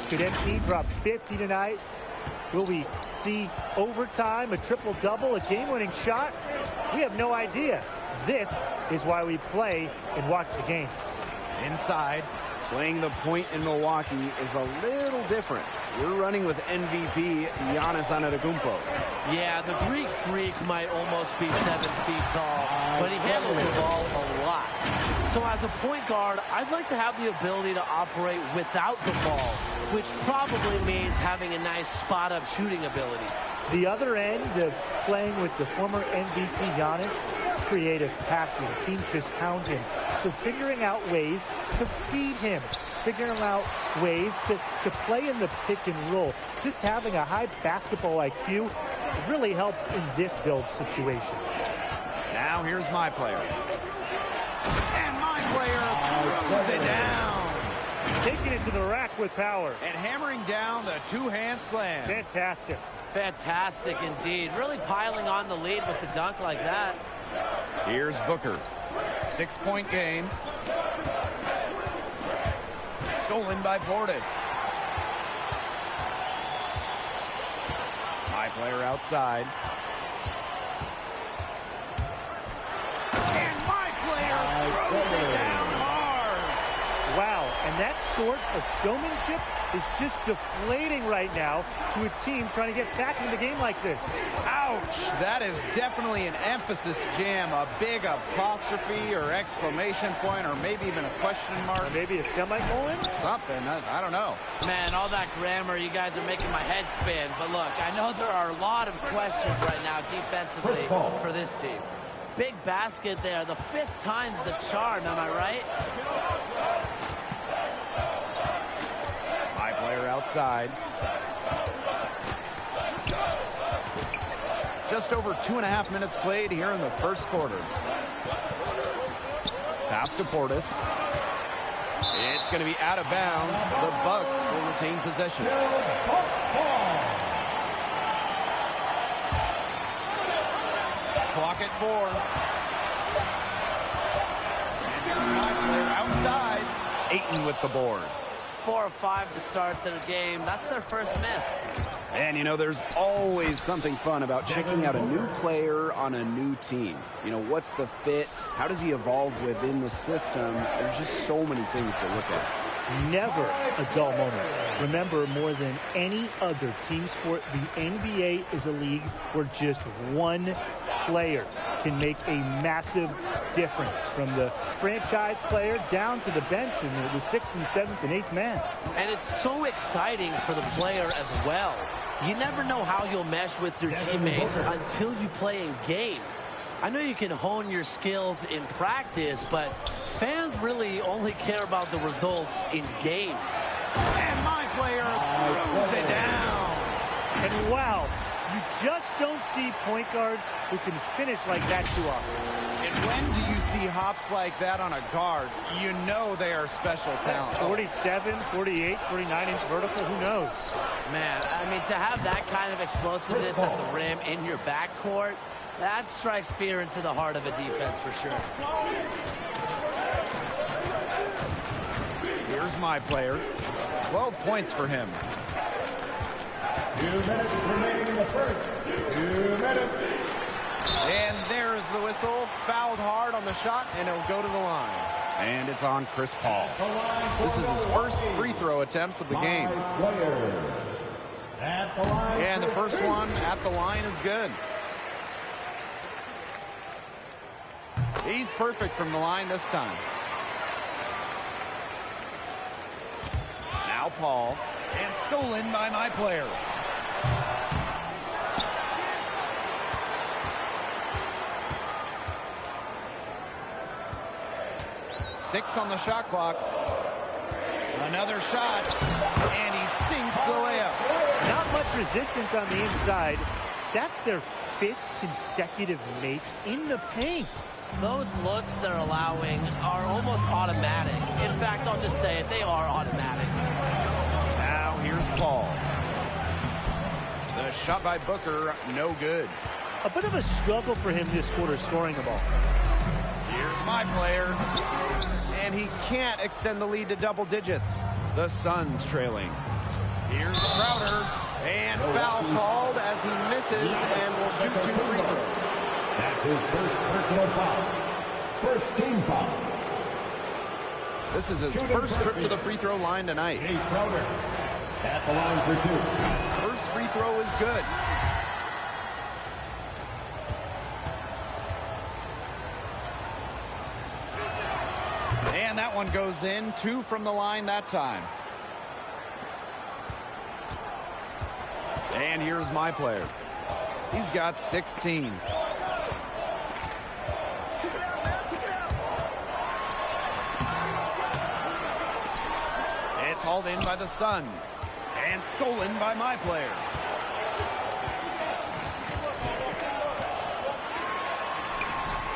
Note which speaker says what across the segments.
Speaker 1: Could MP drop 50 tonight? Will we see overtime, a triple-double, a game-winning shot? We have no idea. This is why we play and watch the games.
Speaker 2: Inside, playing the point in Milwaukee is a little different. We're running with MVP Giannis Antetokounmpo.
Speaker 3: Yeah, the Greek freak might almost be 7 feet tall, but he handles the ball a lot. So as a point guard, I'd like to have the ability to operate without the ball, which probably means having a nice spot-up shooting ability.
Speaker 1: The other end of playing with the former MVP Giannis, creative passing. Teams just pound him. So figuring out ways to feed him, figuring out ways to play in the pick and roll. Just having a high basketball IQ really helps in this build situation.
Speaker 2: Now here's my player. And my player throws it down.
Speaker 1: Taking it to the rack with power.
Speaker 2: And hammering down the two-hand slam.
Speaker 1: Fantastic.
Speaker 3: Fantastic indeed. Really piling on the lead with the dunk like that.
Speaker 2: Here's Booker. 6-point game. Stolen by Portis. My player outside. And my player throws it down hard.
Speaker 1: Wow, and that sort of showmanship is just deflating right now to a team trying to get back into the game like this.
Speaker 2: Ouch! That is definitely an emphasis jam, a big apostrophe or exclamation point, or maybe even a question mark.
Speaker 1: Or maybe a semicolon?
Speaker 2: Something, I don't know.
Speaker 3: Man, all that grammar, you guys are making my head spin. But look, I know there are a lot of questions right now defensively for this team. Big basket there, the 5th time's the charm, am I right?
Speaker 2: My player outside. Just over 2.5 minutes played here in the first quarter. Pass to Portis. It's going to be out of bounds. The Bucks will retain possession. Clock at 4. And here's my player outside. Ayton with the board.
Speaker 3: 4 or 5 to start their game. That's their first miss.
Speaker 2: And, you know, there's always something fun about checking out a new player on a new team. You know, what's the fit? How does he evolve within the system? There's just so many things to look at.
Speaker 1: Never a dull moment. Remember, more than any other team sport, the NBA is a league where just one player can make a massive difference, from the franchise player down to the bench and the 6th and 7th and 8th man.
Speaker 3: And it's so exciting for the player as well. You never know how you'll mesh with your teammates until you play in games. I know you can hone your skills in practice, but fans really only care about the results in games.
Speaker 2: And my player throws it down.
Speaker 1: And wow, you just don't see point guards who can finish like that too often.
Speaker 2: And when do you see hops like that on a guard? You know they are special talent.
Speaker 1: 47, 48, 49-inch vertical, who knows?
Speaker 3: Man, I mean, to have that kind of explosiveness at the rim in your backcourt, that strikes fear into the heart of a defense for sure.
Speaker 2: Here's my player. 12 points for him.
Speaker 4: 2 minutes remaining in the first. 2 minutes.
Speaker 2: And there's the whistle. Fouled hard on the shot, and it'll go to the line. And it's on Chris Paul. This is his first free throw attempts of the game. And the first one at the line is good. He's perfect from the line this time. Now Paul. And stolen by my player. Six on the shot clock. Another shot. And he sinks the layup.
Speaker 1: Not much resistance on the inside. That's their 5th consecutive make in the paint.
Speaker 3: Those looks they're allowing are almost automatic. In fact, I'll just say it, they are automatic.
Speaker 2: Now here's Paul. The shot by Booker, no good.
Speaker 1: A bit of a struggle for him this quarter scoring the ball.
Speaker 2: Here's my player. And he can't extend the lead to double digits. The Suns trailing. Here's Crowder, and foul called as he misses and will shoot 2 free throws.
Speaker 4: That's his first personal foul. First team foul.
Speaker 2: This is his first trip to the free throw line tonight.
Speaker 4: Jay Crowder at the line for 2.
Speaker 2: First free throw is good. And that one goes in. 2 from the line that time. And here's my player. He's got 16. It's hauled in by the Suns. And stolen by my player.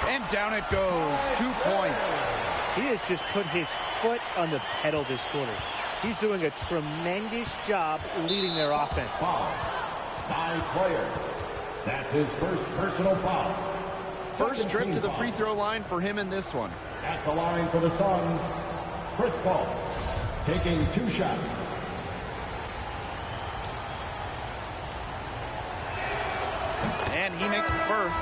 Speaker 2: And down it goes. 2 points.
Speaker 1: He has just put his foot on the pedal this quarter. He's doing a tremendous job leading their offense.
Speaker 4: Foul by player. That's his first personal foul.
Speaker 2: First trip to the free throw line for him in this one.
Speaker 4: At the line for the Suns, Chris Paul taking 2 shots.
Speaker 2: And he makes the first.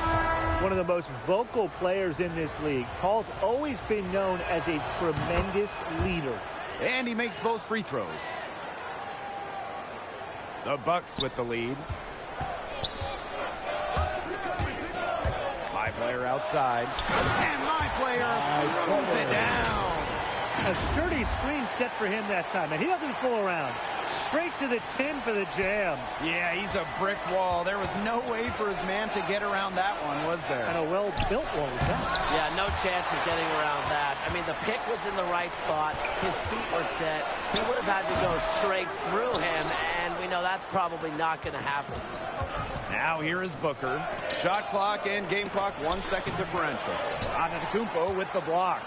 Speaker 1: One of the most vocal players in this league. Paul's always been known as a tremendous leader.
Speaker 2: And he makes both free throws. The Bucks with the lead. My player outside. And my player throws it down.
Speaker 1: A sturdy screen set for him that time, and he doesn't fool around. Straight to the tin for the jam.
Speaker 2: Yeah, he's a brick wall. There was no way for his man to get around that one, was there?
Speaker 1: And a well-built wall.
Speaker 3: Yeah, no chance of getting around that. I mean, the pick was in the right spot. His feet were set. He would have had to go straight through him, and we know that's probably not going to happen.
Speaker 2: Now here is Booker. Shot clock and game clock 1 second differential. Antetokounmpo with the block.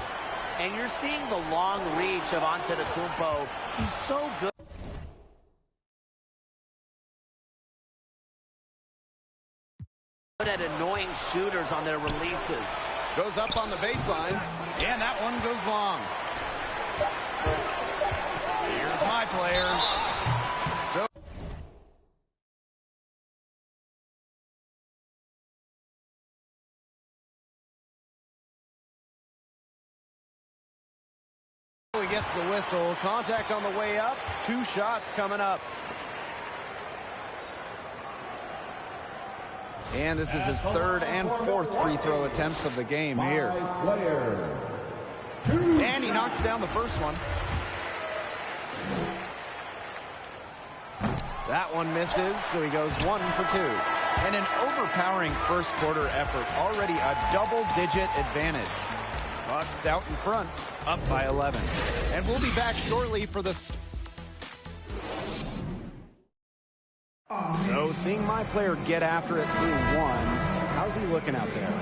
Speaker 3: And you're seeing the long reach of Antetokounmpo. He's so good at annoying shooters on their releases.
Speaker 2: Goes up on the baseline, and that one goes long. Here's my player. So he gets the whistle. Contact on the way up. 2 shots coming up. And this is his 3rd and 4th free throw attempts of the game here. And he knocks down the first one. That one misses, so he goes 1 for 2. And an overpowering first quarter effort. Already a double-digit advantage. Bucks out in front, up by 11. And we'll be back shortly for the... So seeing my player get after it through 1, how's he looking out there?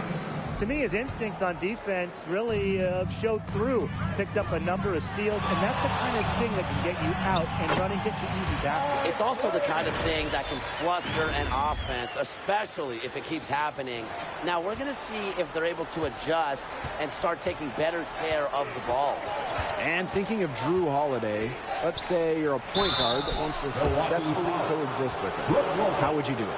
Speaker 1: To me, his instincts on defense really showed through. Picked up a number of steals, and that's the kind of thing that can get you out and run and get you easy baskets.
Speaker 3: It's also the kind of thing that can fluster an offense, especially if it keeps happening. Now, we're going to see if they're able to adjust and start taking better care of the ball.
Speaker 2: And thinking of Drew Holiday, let's say you're a point guard that wants to successfully coexist with him. How would you do it?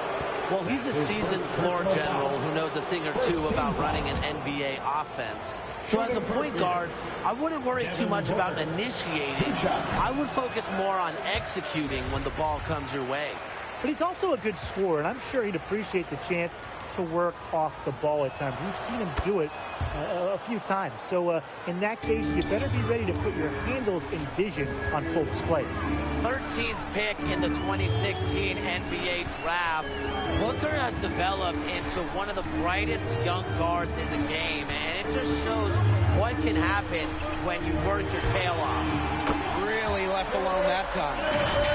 Speaker 3: Well, he's a seasoned floor general who knows a thing or two about running an NBA offense. So as a point guard, I wouldn't worry too much about initiating. I would focus more on executing when the ball comes your way.
Speaker 1: But he's also a good scorer, and I'm sure he'd appreciate the chance to work off the ball at times. We've seen him do it a few times. So in that case, you better be ready to put your handles and vision on full display.
Speaker 3: 13th pick in the 2016 NBA draft. Booker has developed into one of the brightest young guards in the game, and it just shows what can happen when you work your tail off.
Speaker 2: Really left alone that time.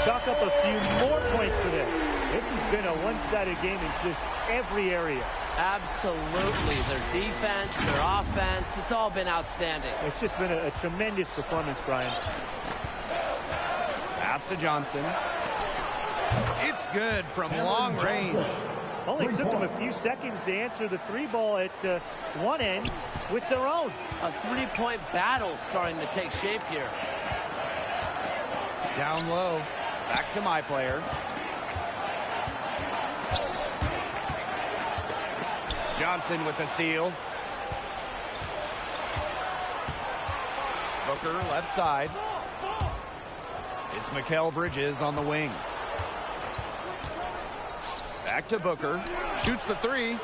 Speaker 1: Chalk up a few more points for them. This has been a one-sided game in just every area.
Speaker 3: Absolutely. Their defense, their offense, it's all been outstanding.
Speaker 1: It's just been a tremendous performance, Brian.
Speaker 2: Pass to Johnson. It's good from long range.
Speaker 1: Only took them a few seconds to answer the 3 ball at one end with their own.
Speaker 3: A 3-point battle starting to take shape here.
Speaker 2: Down low. Back to my player. Johnson with the steal. Booker left side. It's Mikal Bridges on the wing. Back to Booker. Shoots the three.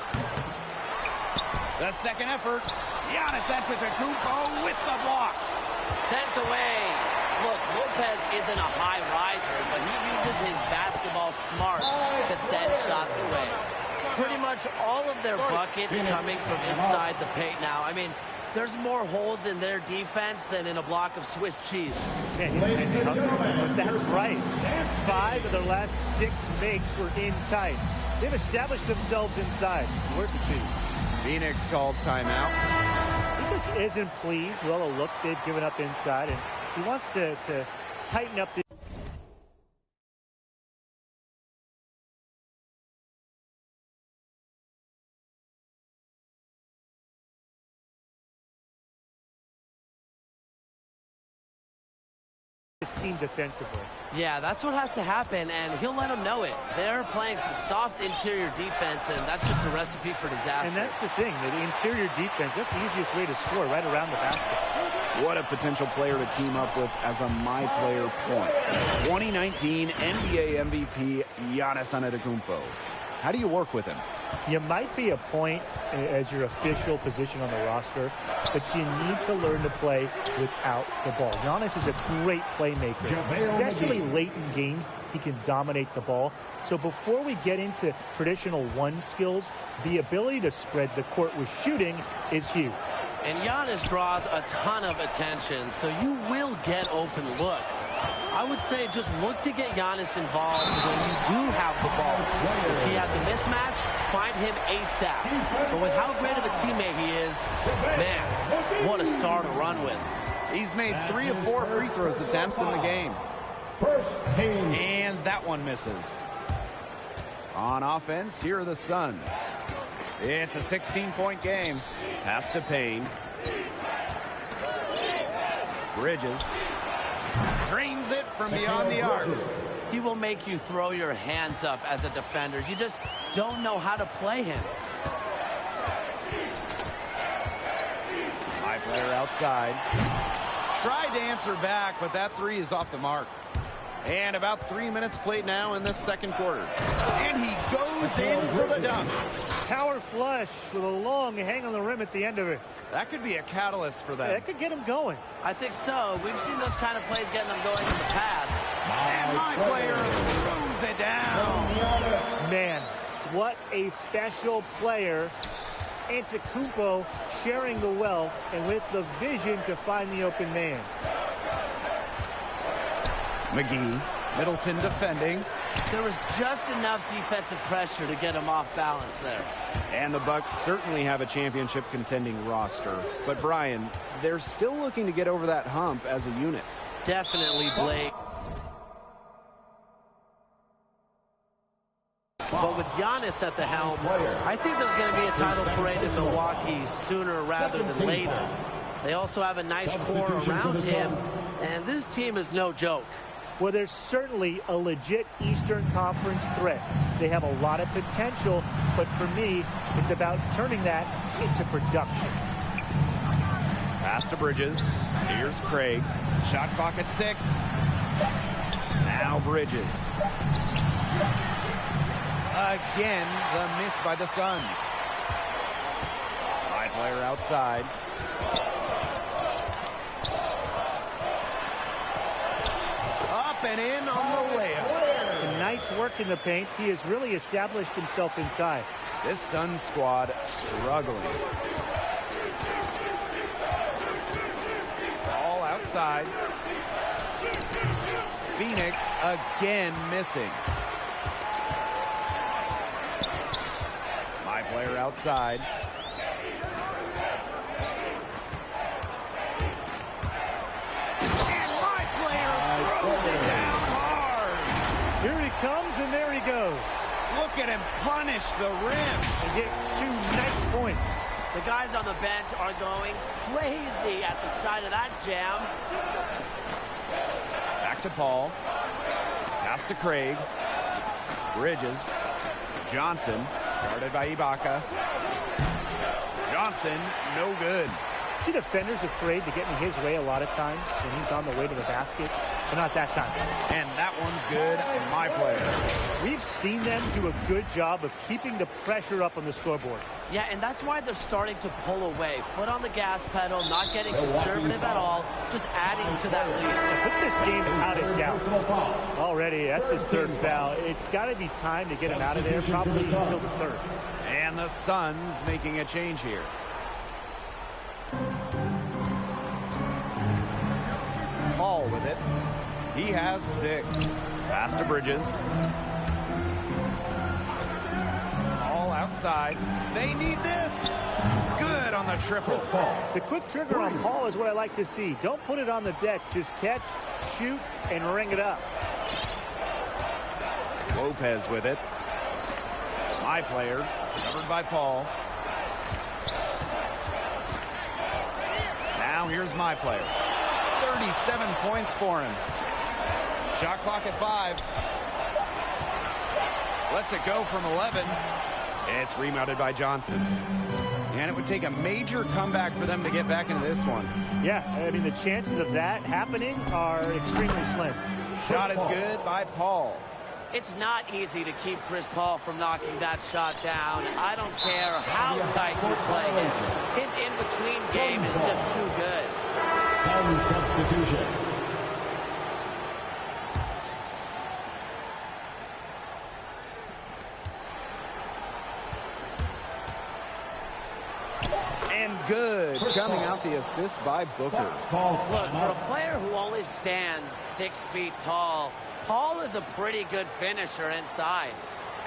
Speaker 2: The second effort. Giannis Antetokounmpo with the block.
Speaker 3: Sent away. Look, Lopez isn't a high riser, but he uses his basketball smarts to send shots away. Pretty much all of their buckets coming from inside the paint now. I mean, there's more holes in their defense than in a block of Swiss cheese.
Speaker 1: But that's right. 5 of their last 6 makes were inside. They've established themselves inside. Where's the cheese?
Speaker 2: Phoenix calls timeout.
Speaker 1: He just isn't pleased with all the looks they've given up inside, and he wants to tighten up the team defensively.
Speaker 3: Yeah, that's what has to happen, and he'll let them know it. They're playing some soft interior defense, and that's just a recipe for disaster.
Speaker 1: And that's the thing, the interior defense, that's the easiest way to score, right around the basket.
Speaker 2: What a potential player to team up with as a my player point. 2019 NBA MVP Giannis Antetokounmpo. How do you work with him?
Speaker 1: You might be a point as your official position on the roster, but you need to learn to play without the ball. Giannis is a great playmaker, especially late in games. He can dominate the ball. So before we get into traditional one skills, the ability to spread the court with shooting is huge.
Speaker 3: And Giannis draws a ton of attention, so you will get open looks. I would say just look to get Giannis involved when you do have the ball. If he has a mismatch, find him ASAP. But with how great of a teammate he is, man, what a star to run with.
Speaker 2: He's made 3 of 4 free throws attempts in the game.
Speaker 4: First team.
Speaker 2: And that one misses. On offense, here are the Suns. It's a 16-point game. Pass to Payne. Bridges drains it from beyond the arc.
Speaker 3: He will make you throw your hands up as a defender. You just don't know how to play him.
Speaker 2: High player outside. Tried to answer back, but that 3 is off the mark. And about 3 minutes played now in this second quarter. And he goes in for the dunk.
Speaker 1: Power flush with a long hang on the rim at the end of it.
Speaker 2: That could be a catalyst for them.
Speaker 1: That could get him going.
Speaker 3: I think so. We've seen those kind of plays getting them going in the past.
Speaker 2: And my player throws it down.
Speaker 1: Man, what a special player. Antetokounmpo sharing the wealth and with the vision to find the open man.
Speaker 2: McGee, Middleton defending.
Speaker 3: There was just enough defensive pressure to get him off balance there.
Speaker 2: And the Bucks certainly have a championship contending roster. But Brian, they're still looking to get over that hump as a unit.
Speaker 3: Definitely, Blake. But with Giannis at the helm, I think there's going to be a title parade in Milwaukee sooner rather than later. They also have a nice core around him, and this team is no joke.
Speaker 1: Well, there's certainly a legit Eastern Conference threat. They have a lot of potential, but for me, it's about turning that into production.
Speaker 2: Pass to Bridges. Here's Craig. Shot clock at 6. Now Bridges. Again, the miss by the Suns. High player outside. Up and in on the layup.
Speaker 1: Some nice work in the paint. He has really established himself inside.
Speaker 2: This Suns squad struggling. All outside. Phoenix again missing. My player outside. And my player throws it down hard.
Speaker 1: Here he comes, and there he goes.
Speaker 2: Look at him punish the rim.
Speaker 1: And get 2 nice points.
Speaker 3: The guys on the bench are going crazy at the sight of that jam.
Speaker 2: Back to Paul. Pass to Craig. Bridges. Johnson. Guarded by Ibaka. Johnson, no good.
Speaker 1: See, defenders afraid to get in his way a lot of times when he's on the way to the basket, but not that time.
Speaker 2: And that one's good. My player.
Speaker 1: We've seen them do a good job of keeping the pressure up on the scoreboard.
Speaker 3: Yeah, and that's why they're starting to pull away. Foot on the gas pedal, not getting conservative at all, just adding to that lead.
Speaker 1: Put this game out of doubt. Already, that's his third foul. It's got to be time to get him out of there, probably until the third.
Speaker 2: And the Suns making a change here. Paul with it. He has 6. Pass to Bridges. All outside. They need this. Good on the triple.
Speaker 1: The quick trigger on Paul is what I like to see. Don't put it on the deck. Just catch, shoot, and ring it up.
Speaker 2: Lopez with it. My player. Covered by Paul. Now here's my player. 37 points for him. Shot clock at 5. Lets it go from 11. It's rebounded by Johnson. And it would take a major comeback for them to get back into this one.
Speaker 1: Yeah, I mean, the chances of that happening are extremely slim.
Speaker 2: Shot is good by Paul.
Speaker 3: It's not easy to keep Chris Paul from knocking that shot down. I don't care how tight you play him. His in-between game is just too good.
Speaker 4: Some substitution.
Speaker 2: And good. Coming out the assist by Booker.
Speaker 3: Look, for a player who only stands 6 feet tall, Paul is a pretty good finisher inside.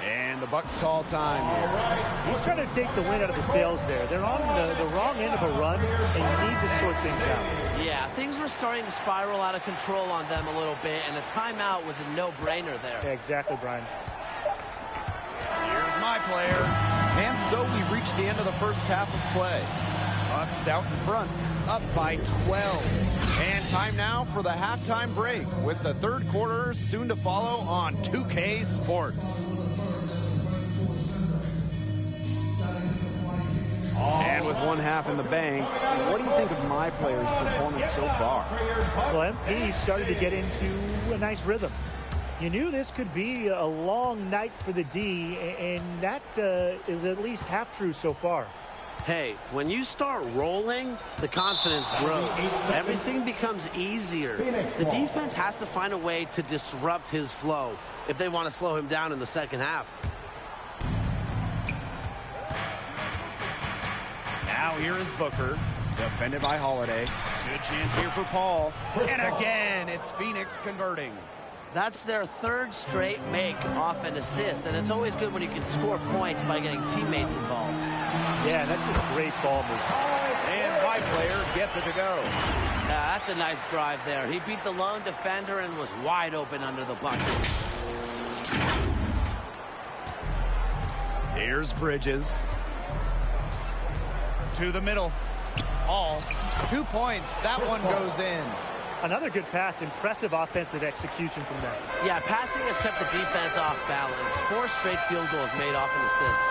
Speaker 2: And the Bucks call time here.
Speaker 1: He's trying to take the wind out of the sails there. They're on the wrong end of a run, and you need to sort things out.
Speaker 3: Yeah, things were starting to spiral out of control on them a little bit, and a timeout was a no-brainer there.
Speaker 1: Yeah, exactly, Brian.
Speaker 2: Here's my player. And so we reach the end of the first half of play. Bucks out in front, up by 12. And time now for the halftime break with the third quarter soon to follow on 2K Sports. And with one half in the bank, what do you think of my player's performance so far?
Speaker 1: Well, MP started to get into a nice rhythm. You knew this could be a long night for the D, and that is at least half true so far.
Speaker 3: Hey, when you start rolling, the confidence grows. Everything becomes easier. The defense has to find a way to disrupt his flow if they want to slow him down in the second half.
Speaker 2: Now here is Booker, defended by Holiday. Good chance here for Paul. And again, it's Phoenix converting.
Speaker 3: That's their third straight make off an assist, and it's always good when you can score points by getting teammates involved.
Speaker 1: Yeah, that's just a great ball move.
Speaker 2: And my player gets it to go.
Speaker 3: Yeah, that's a nice drive there. He beat the lone defender and was wide open under the bucket.
Speaker 2: Here's Bridges. To the middle. Paul, 2 points. That one goes in.
Speaker 1: Another good pass. Impressive offensive execution from them.
Speaker 3: Yeah, passing has kept the defense off balance. 4 straight field goals made off an assist.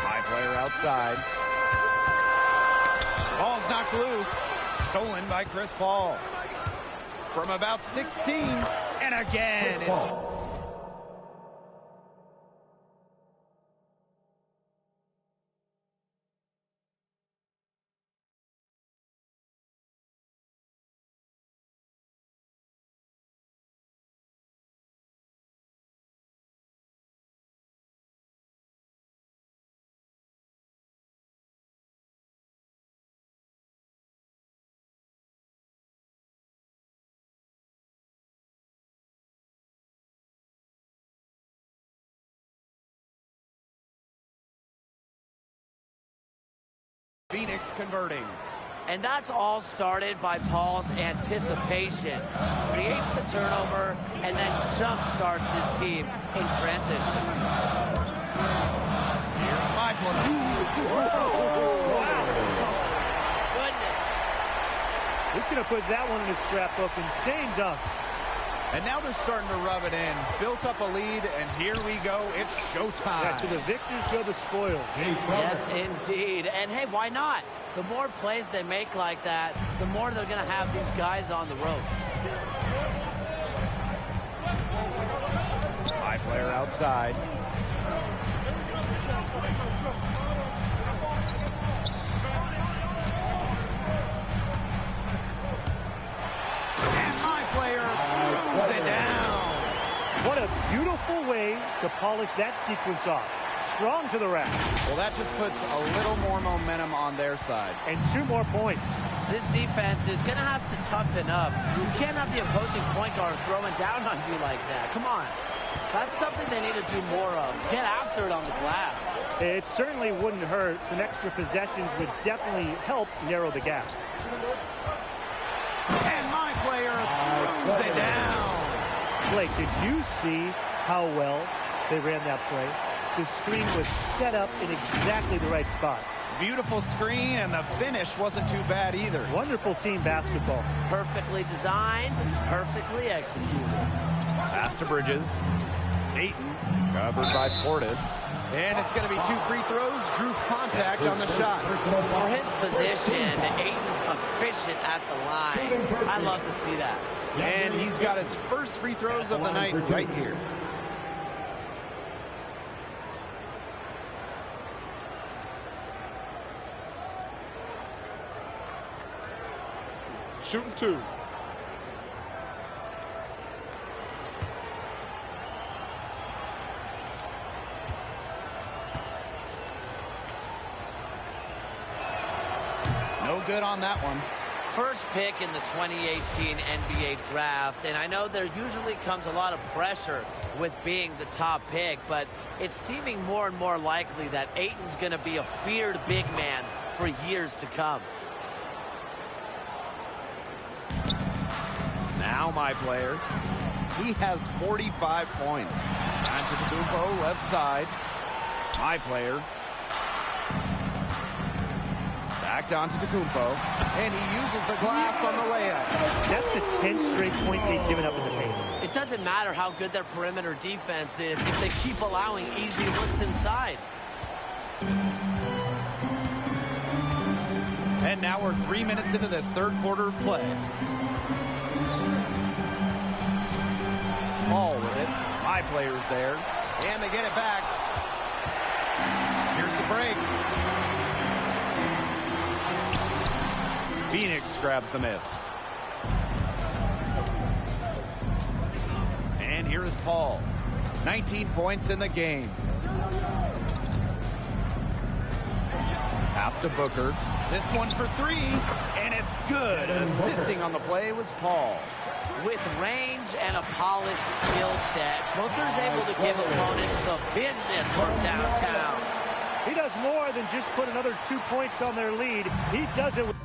Speaker 2: My player outside. Ball's knocked loose. Stolen by Chris Paul. From about 16. And again, it's... Phoenix converting.
Speaker 3: And that's all started by Paul's anticipation. Creates the turnover and then jump starts his team in transition.
Speaker 2: Here's my player.
Speaker 3: Goodness.
Speaker 1: He's going to put that one in his scrapbook. Insane dunk.
Speaker 2: And now they're starting to rub it in. Built up a lead, and here we go. It's showtime.
Speaker 1: Yeah, to the victors go the spoils.
Speaker 3: Yes, indeed. And hey, why not? The more plays they make like that, the more they're going to have these guys on the ropes.
Speaker 2: My player outside. And my player throws it down.
Speaker 1: What a beautiful way to polish that sequence off. Strong to the rack.
Speaker 2: Well, that just puts a little more momentum on their side.
Speaker 1: And 2 more points.
Speaker 3: This defense is going to have to toughen up. You can't have the opposing point guard throwing down on you like that. Come on. That's something they need to do more of. Get after it on the glass.
Speaker 1: It certainly wouldn't hurt. Some extra possessions would definitely help narrow the gap.
Speaker 2: And my player throws it down.
Speaker 1: Blake, did you see how well they ran that play? The screen was set up in exactly the right spot.
Speaker 2: Beautiful screen, and the finish wasn't too bad either.
Speaker 1: Wonderful team basketball.
Speaker 3: Perfectly designed, perfectly executed.
Speaker 2: Pass to Bridges. Ayton covered by Portis. And it's going to be 2 free throws. Drew contact on the shot.
Speaker 3: For his position, Ayton's efficient at the line. I love to see that.
Speaker 2: And he's got his first free throws of the night right here.
Speaker 5: Shooting 2.
Speaker 2: No good on that one.
Speaker 3: First pick in the 2018 NBA draft, and I know there usually comes a lot of pressure with being the top pick, but it's seeming more and more likely that Ayton's going to be a feared big man for years to come.
Speaker 2: Now my player. He has 45 points. Antetokounmpo left side. My player. Back to Antetokounmpo. And he uses the glass on the layup.
Speaker 1: That's the 10th straight point they've given up in the paint.
Speaker 3: It doesn't matter how good their perimeter defense is if they keep allowing easy looks inside.
Speaker 2: And now we're 3 minutes into this third quarter of play. Ball with it. My player's there. And they get it back. Here's the break. Phoenix grabs the miss. And here is Paul. 19 points in the game. Pass to Booker. This one for 3. And it's good. Assisting on the play was Paul.
Speaker 3: With range and a polished skill set, Booker's able to give opponents the business from downtown.
Speaker 1: He does more than just put another 2 points on their lead. He does it with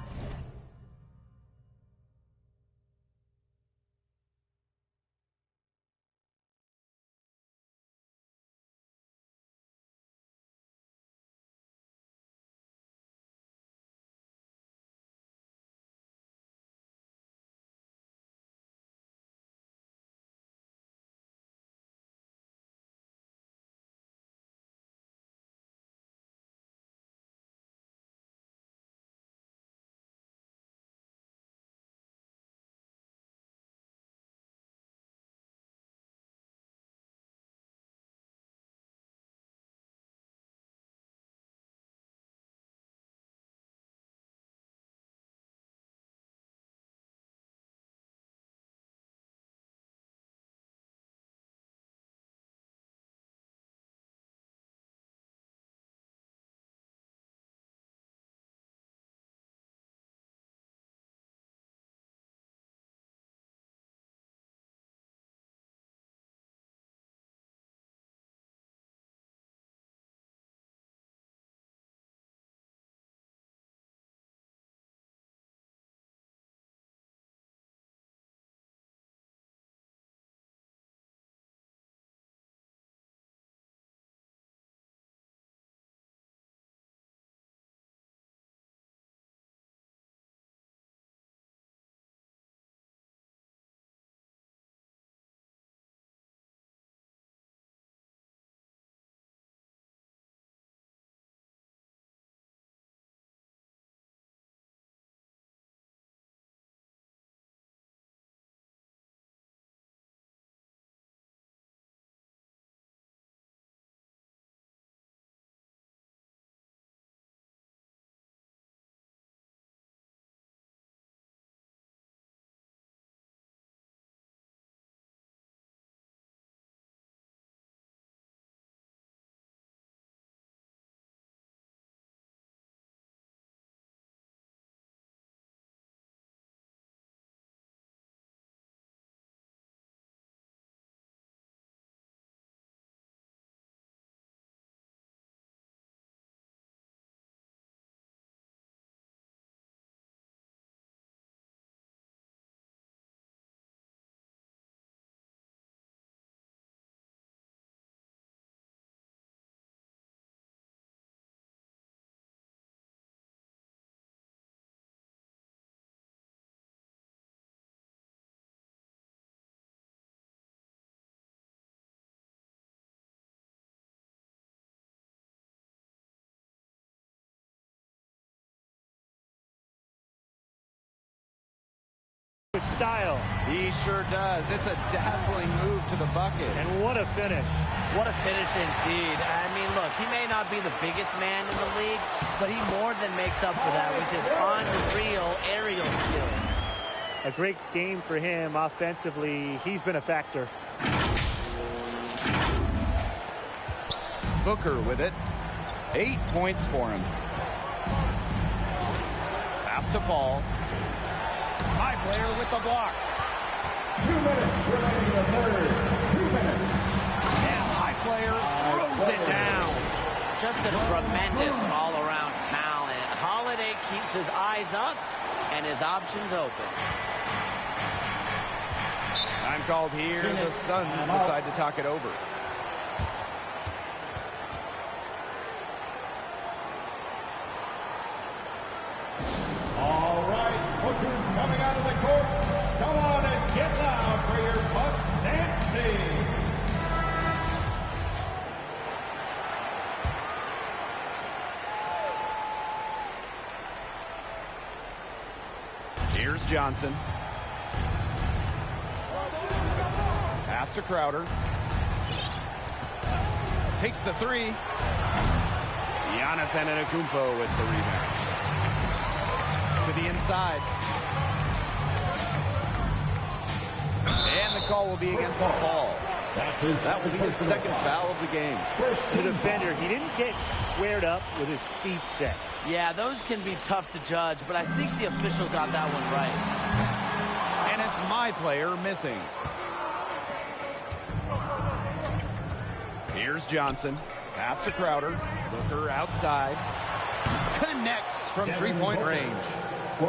Speaker 1: with style.
Speaker 2: He sure does. It's a dazzling move to the bucket.
Speaker 1: And what a finish.
Speaker 3: What a finish indeed. I mean, look, he may not be the biggest man in the league, but he more than makes up for that with his unreal aerial skills.
Speaker 1: A great game for him offensively. He's been a factor.
Speaker 2: Booker with it. 8 points for him. Pass to Paul. High player with the block.
Speaker 4: 2 minutes remaining in the third. 2 minutes.
Speaker 2: And high player throws it down.
Speaker 3: Just a tremendous all-around talent. Holiday keeps his eyes up and his options open.
Speaker 2: Time called here. The Suns decide to talk it over.
Speaker 4: All right, Booker's coming out of the court. Come on and get loud for your Bucks dance team.
Speaker 2: Here's Johnson. Pass to Crowder. Takes the three. Giannis Antetokounmpo with the rebound. To the inside. And the call will be against Paul. That will be his second foul of the game.
Speaker 1: The defender, he didn't get squared up with his feet set.
Speaker 3: Yeah, those can be tough to judge, but I think the official got that one right.
Speaker 2: And it's my player missing. Here's Johnson. Pass to Crowder. Booker outside. Connects from three-point range.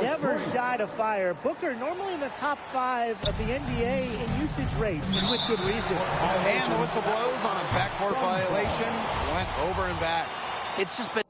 Speaker 1: Never shy to fire. Booker normally in the top 5 of the NBA in usage rate, and with good reason.
Speaker 2: And the whistle blows on a backcourt violation. Went over and back.
Speaker 3: It's just been